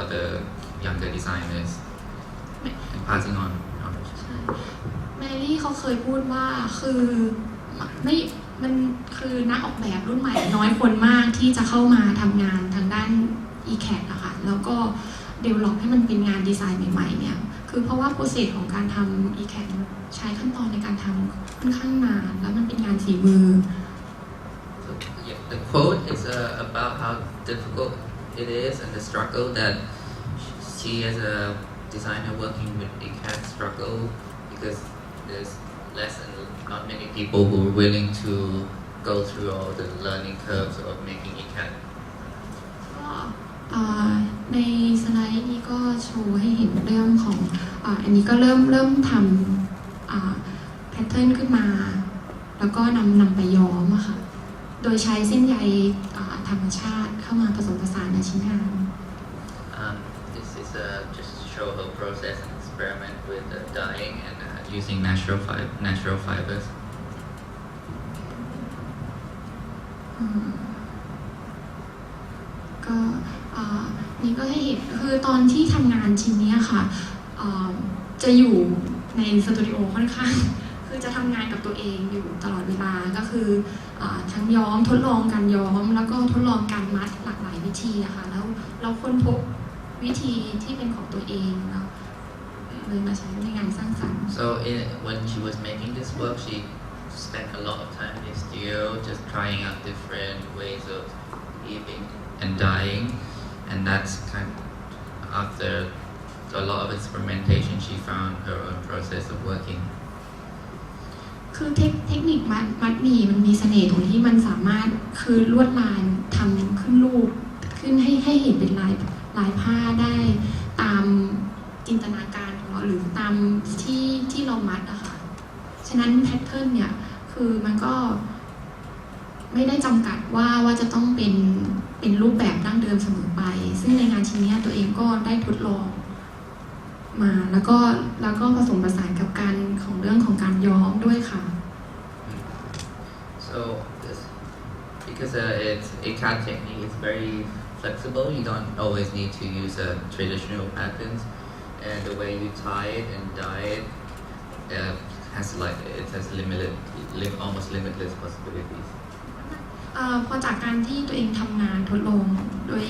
other younger designers and passing on knowledge. แมรี่เขาเคยพูดว่ามันคือนักออกแบบรุ่นใหม่น้อยคนมากที่จะเข้ามาทำงานทางด้าน ECAT นะคะแล้วก็ develop ให้มันเป็นงานดีไซน์ใหม่ๆเนี่ยคือเพราะว่าโปรเซสของการทำ ECAT ใช้ขั้นตอนในการทำค่อนข้างนานแล้วมันเป็นงานฝีมือ So, yeah, the quote is about how difficult it is and the struggle that she as a designer working with ECAT struggle because there's not many people who are willing to go through all the learning curves of making ECAT. ในสไลด์นี้ก็โชว์ให้เห็นเรื่องของอันนี้ก็เริ่มทำแพทเทิร์นขึ้นมาแล้วก็นำไปย้อมอะค่ะโดยใช้เส้นใยธรรมชาติเข้ามาผสมผสานในชิ้นงาน This is just to show her process and experiment with dyeing and using natural fibers. ก็นี่ก็ให้เห็นคือตอนที่ทำงานชิ้นนี้ค่ะจะอยู่ในสตูดิโอค่อนข้างคือจะทำงานกับตัวเองอยู่ตลอดเวลาก็คือทั้งย้อมทดลองการย้อมแล้วก็ทดลองการมัดหลากหลายวิธีอะค่ะแล้วเราค้นพบวิธีที่เป็นของตัวเองแล้วเลยมาใช้ในงานสร้างสรรค์ So when she was making this work, she spent a lot of time in the studio just trying out different ways of weaving and dyeing, and that's kind of after a lot of experimentation, she found her own process of working. คือเทคนิคมัดหมี่มันมีเสน่ห์ตรงที่มันสามารถคือลวดลายทำขึ้นรูปขึ้นให้เห็นเป็นลายผ้าได้ตามจินตนาการของเราหรือตามที่เรามัดอะค่ะฉะนั้นแพทเทิร์นเนี่ยคือมันก็ไม่ได้จำกัดว่าจะต้องเป็นรูปแบบดั้งเดิมเสมอไปซึ่งในงานชิ้นนี้ตัวเองก็ได้ทดลองมาแล้วก็ผสมผสานกับการของเรื่องของการย้อมด้วยค่ะ So because it's ECAT technique, it's very flexible. You don't always need to use traditional patterns, and the way you tie it and dye it has almost limitless possibilities. พอจากการที่ตัวเองทำงานทดลองโดย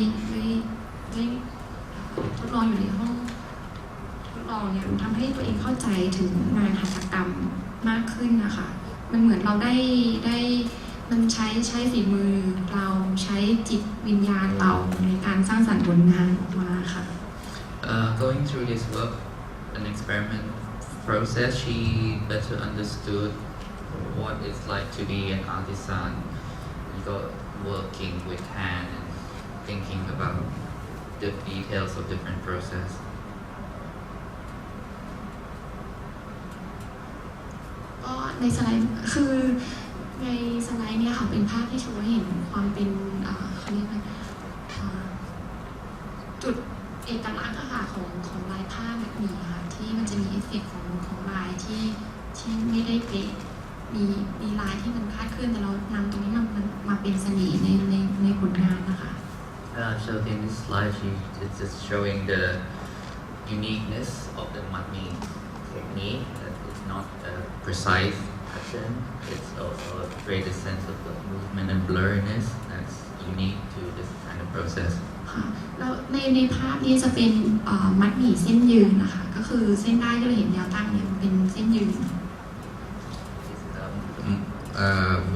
ทดลองอยู่ในห้องทดลองเนี่ยมันทำให้ตัวเองเข้าใจถึงงานหัตถกรรมมากขึ้นนะคะมันเหมือนเราได้มันใช้ฝีมือเราใช้จิตวิญญาณเราในการสร้างสรรค์ผลงานออกมาค่ะ Going through this work, an experiment process, she better understood what it's like to be an artisan, working with hand and thinking about the details of different process. ก็ในสไลด์คือในสไลด์เนี่ยค่ะเป็นภาพที่โชว์ให้เห็นความเป็นเขาเรียกว่าจุดเอกลักษณ์ค่ะของลายผ้าแบบนี้ค่ะที่มันจะมีเอฟเฟกต์ของลายที่ไม่ได้เป๊ะมีลายที่มันคลาดเคลื่อนแต่เรานำตรงนี้มาเป็นเสน่ห์ในผลงานนะคะ So in this slide, it's just showing the uniqueness of the matmi technique. That it's not a precise pattern. It's also a greater sense of the movement and blurriness that's unique to this kind of process. ค่ะแล้วในภาพนี้จะเป็นมัดหมี่เส้นยืนนะคะก็คือเส้นได้ที่เราเห็นแนวตั้งเนี่ยมันเป็นเส้นยืน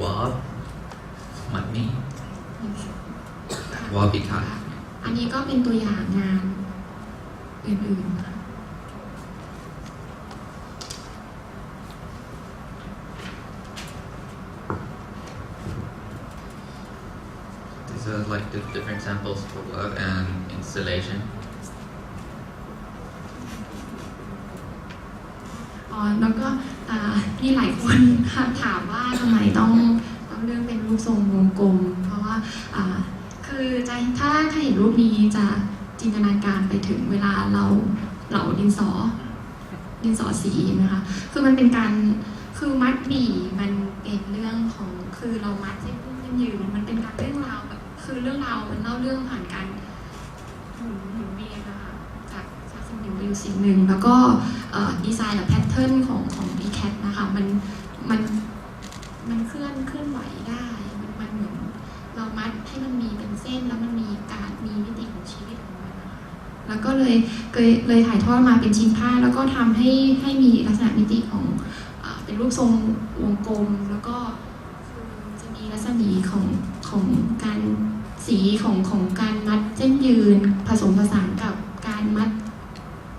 Wall matmi wall pikat อันนี้ก็เป็นตัวอย่างงานอื่นๆนะคะ These are like the different samples for work and installation. แล้วก็มีหลายคนถามว่าทำไมต้องเรื่องเป็นรูปทรงวงกลมเพราะว่าคือถ้าเห็นรูปนี้จะจินตนาการไปถึงเวลาเราเหลาดินสอสีนะคะคือมันเป็นการคือมัดหมี่มันเป็นเรื่องของคือเรามัดเส้นยืนมันเป็นการเรื่องราวแบบคือเรื่องราวมันเล่าเรื่องผ่านการหมุนเวียนนะคะจากสิ่งหนึ่งไปอยู่สิ่งหนึ่งแล้วก็ดีไซน์หรือแพทเทิร์นของ BACC นะคะมันเคลื่อนไหวได้มันเหมือนเรามัดให้มันมีเป็นเส้นแล้วมันมีการมีมิติของชีวิตของมันนะคะแล้วก็เลยถ่ายทอดมาเป็นชิ้นผ้าแล้วก็ทำให้มีลักษณะมิติของเป็นรูปทรงวงกลมแล้วก็จะมีลักษณะของการสีของการมัดเส้นยืนผสมผสานกับการมัด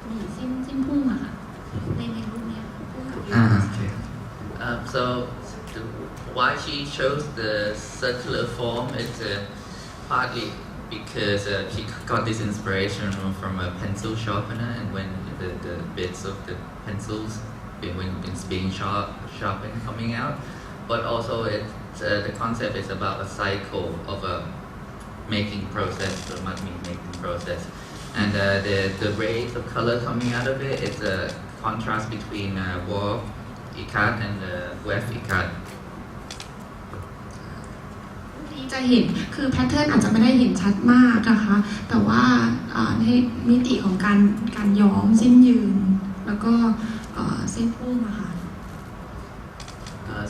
หมี่เส้นพุ่งอะค่ะในรูปนี้พุ่งกับยืน Okay. So why she chose the circular form is partly because she got this inspiration from a pencil sharpener, and when the bits of the pencils when it's being sharpened coming out, but also the concept is about a cycle of a making process, the matmi making process, and the rays of color coming out of it is a contrast between wall ikat and weft ikat. จะเห็นคือแพทเทิร์นอาจจะไม่ได้เห็นชัดมากนะคะแต่ว่าในมิติของการย้อมเส้นยืนแล้วก็เส้นพุ่งนะคะ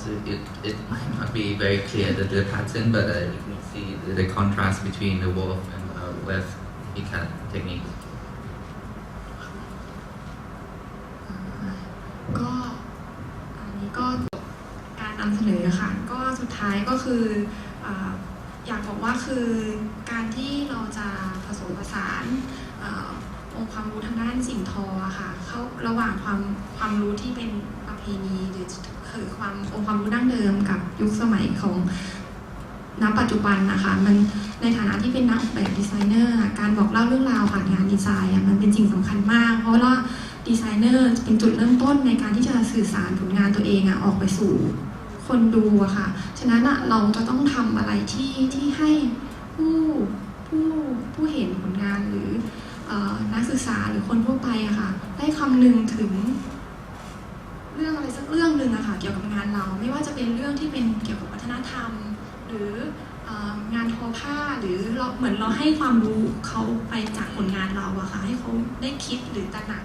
So it might not be very clear the pattern, but you can see the contrast between the weft and weft ikat technique. ก็อันนี้ก็การนำเสนอค่ะก็สุดท้ายก็คืออยากบอกว่าคือการที่เราจะผสมผสานองค์ความรู้ทางด้านสิ่งทอค่ะเข้าระหว่างความรู้ที่เป็นประเพณีหรือคือองค์ความรู้ดั้งเดิมกับยุคสมัยของณปัจจุบันนะคะมันในฐานะที่เป็นนักออกแบบดีไซเนอร์การบอกเล่าเรื่องราวผ่านงานดีไซน์มันเป็นสิ่งสำคัญมากเพราะว่าดีไซเนอร์เป็นจุดเริ่มต้นในการที่จะสื่อสารผลงานตัวเองออกไปสู่คนดูอะค่ะฉะนั้นเราจะต้องทำอะไรที่ให้ผู้เห็นผลงานหรือนักศึกษาหรือคนทั่วไปอะค่ะได้คำนึงถึงเรื่องอะไรสักเรื่องหนึ่งอะค่ะเกี่ยวกับงานเราไม่ว่าจะเป็นเรื่องที่เป็นเกี่ยวกับวัฒนธรรมหรืองานทอผ้าหรือเราเหมือนเราให้ความรู้เขาไปจากผลงานเราอะค่ะให้เขาได้คิดหรือตระหนัก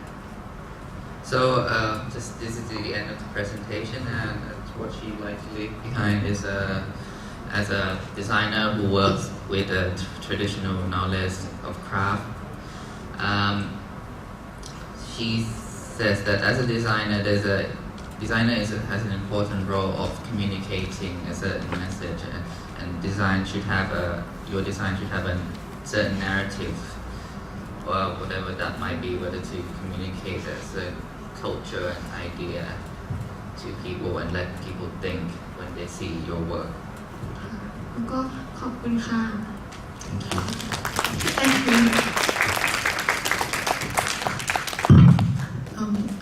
So So just this is the end of the presentation, and what she like to leave behind is as a designer who works with the traditional knowledge of craft. She says that as a designer, has an important role of communicating a certain message, and your design should have a certain narrative, or whatever that might be, whether to communicate a certain culture and idea to people and let people think when they see your work. แล้วก็ขอบคุณค่ะ Thank you. Thank you.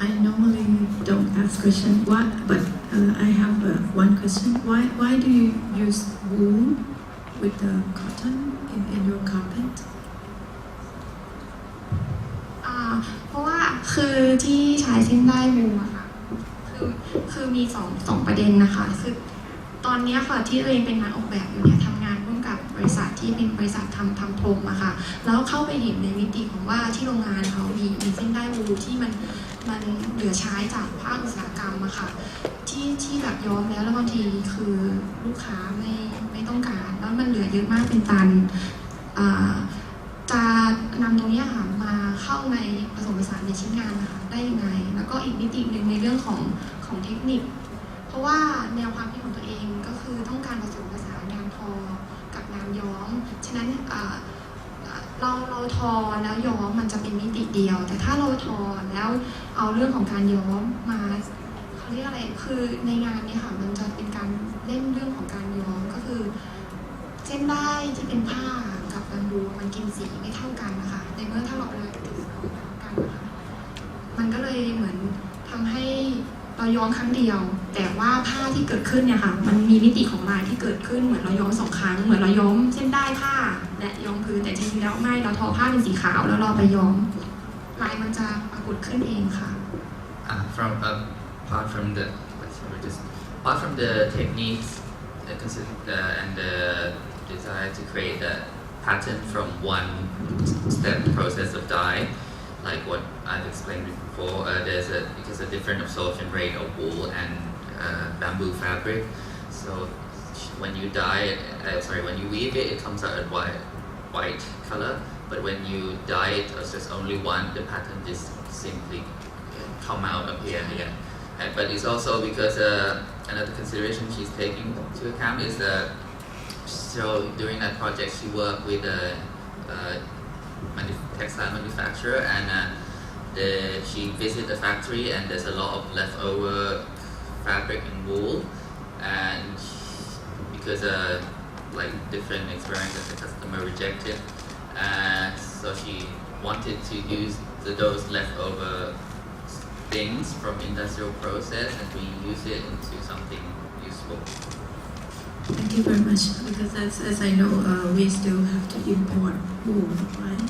I normally don't ask questions, but I have one question. Why do you use wool with the cotton in your carpet? เพราะว่าคือที่ใช้เส้นได้วูลอะค่ะคือมีสองประเด็นนะคะคือตอนนี้ค่ะที่ตัวเองเป็นงานออกแบบอยู่เนี่ยทำงานร่วมกับบริษัทที่เป็นบริษัททำพรมอะค่ะแล้วเข้าไปเห็นในมิติของว่าที่โรงงานเขามีเส้นได้วูลที่มันเหลือใช้จากภาคอุตสาหกรรมอะค่ะที่แบบย้อมแล้วบางทีคือลูกค้าไม่ต้องการแล้วมันเหลือเยอะมากเป็นตันจะนำตรงนี้ค่ะมาเข้าในผสมผสานในชิ้นงานนะคะได้ยังไงแล้วก็อีกมิติหนึ่งในเรื่องของเทคนิคเพราะว่าแนวความคิดของตัวเองก็คือต้องการผสมผสานงานทอกับงานย้อมฉะนั้นเราทอแล้วย้อมมันจะเป็นมิติเดียวแต่ถ้าเราทอแล้วเอาเรื่องของการย้อมมาเขาเรียกอะไรคือในงานนี้ค่ะมันจะเป็นการเล่นเรื่องของการย้อมก็คือเส้นได้ที่เป็นผ้ากับบัมบูมันกินสีไม่เท่ากันนะคะในเมื่อถ้าเราเอาติดสีไม่เท่ากันนะคะมันก็เลยเหมือนทำให้เราย้อมครั้งเดียวแต่ว่าผ้าที่เกิดขึ้นเนี่ยค่ะมันมีมิติของลายที่เกิดขึ้นเหมือนเราย้อม2 ครั้งเหมือนเราย้อมเส้นได้ผ้าและย้อมพื้นแต่จริงๆแล้วไม่เราทอผ้าเป็นสีขาวแล้วเราไปย้อมลายมันจะปรากฏขึ้นเองค่ะ apart from the techniques and the desire to create a pattern from one step process of dye, like what I've explained before, because a different absorption rate of wool and bamboo fabric. So when you when you weave it, it comes out at white color. But when you dye it, it's just only one. The pattern just simply come out appear here. But it's also because another consideration she's taking into account is that so during that project she worked with a textile manufacturer and she visited the factory and there's a lot of leftover fabric and wool and because like different experience that the customer rejected so she wanted to use those leftover things from industrial process and reuse it into something useful. Thank you very much. Because as I know, we still have to import wool, right?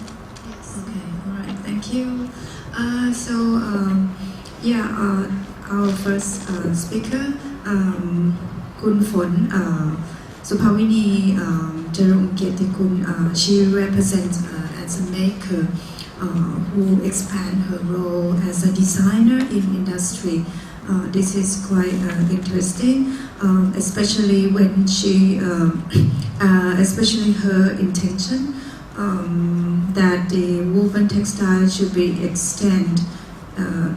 Yes. Okay. All right. Thank you. Our first speaker, คุณฝน Supawinee Charungkiattikul. She represents as a maker who expand her role as a designer in industry. This is quite interesting, especially when especially her intention that the woven textile should be extend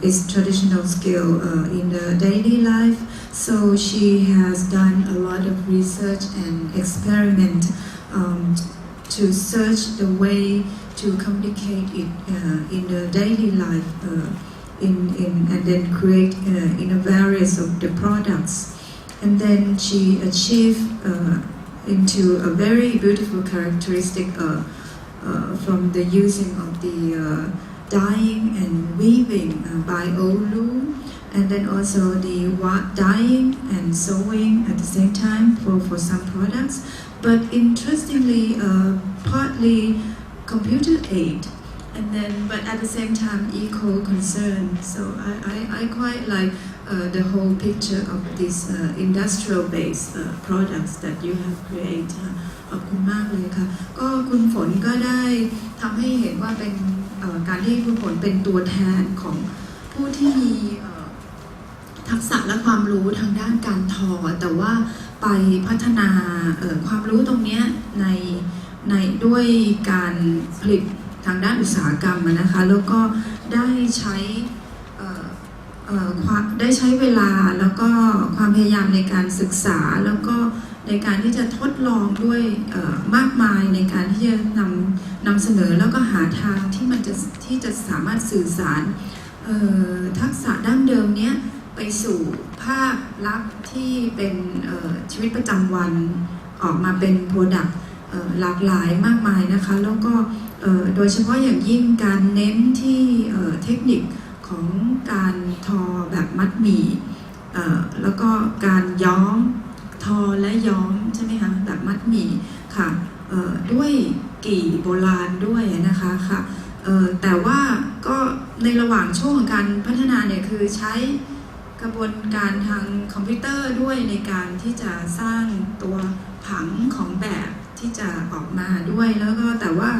its traditional skill in the daily life. So she has done a lot of research and experiment to search the way to communicate it in the daily life. And then create in a various of the products, and then she achieved into a very beautiful characteristic from the using of the dyeing and weaving by old loom, and then also the dyeing and sewing at the same time for some products. But interestingly, partly computer aid. But at the same time, eco concern. So I quite like the whole picture of these industrial-based products that you have created. ขอบคุณมากเลยค่ะก็คุณฝนก็ได้ทำให้เห็นว่าเป็นการที่คุณฝนเป็นตัวแทนของ ผู้ที่มีทักษะและความรู้ทางด้านการทอแต่ว่าไปพัฒนาความรู้ตรงนี้ในด้วยการผลิตทางด้านอุตสาหกรรมนะคะแล้วก็ได้ใช้เวลาแล้วก็ความพยายามในการศึกษาแล้วก็ในการที่จะทดลองด้วยมากมายในการที่จะนำเสนอแล้วก็หาทางที่จะสามารถสื่อสารทักษะดั้งเดิมเนี้ยไปสู่ภาพลักษณ์ที่เป็นชีวิตประจำวันออกมาเป็นโปรดักต์หลากหลายมากมายนะคะแล้วก็โดยเฉพาะอย่างยิ่งการเน้นที่เทคนิคของการทอแบบมัดหมี่แล้วก็การย้อมทอและย้อมใช่ไหมคะแบบมัดหมี่ค่ะด้วยกี่โบราณด้วยนะคะค่ะแต่ว่าก็ในระหว่างช่วงของการพัฒนาเนี่ยคือใช้กระบวนการทางคอมพิวเตอร์ด้วยในการที่จะสร้างตัวผังของแบบที่จะออกมาด้วยแล้วก็แต่ว่า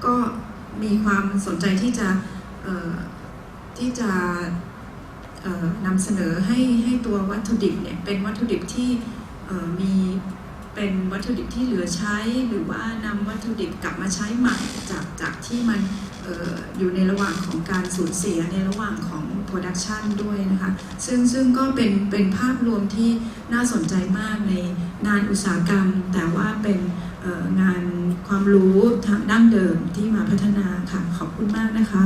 ก็มีความสนใจที่จะนำเสนอให้ตัววัตถุดิบเนี่ยเป็นวัตถุดิบที่เป็นวัตถุดิบที่เหลือใช้หรือว่านำวัตถุดิบกลับมาใช้ใหม่จากที่มันอยู่ในระหว่างของการสูญเสียในระหว่างของโปรดักชันด้วยนะคะซึ่งก็เป็นภาพรวมที่น่าสนใจมากในงานอุตสาหกรรมแต่ว่าเป็นงานความรู้ทางดั้งเดิมที่มาพัฒนาค่ะขอบคุณมากนะคะ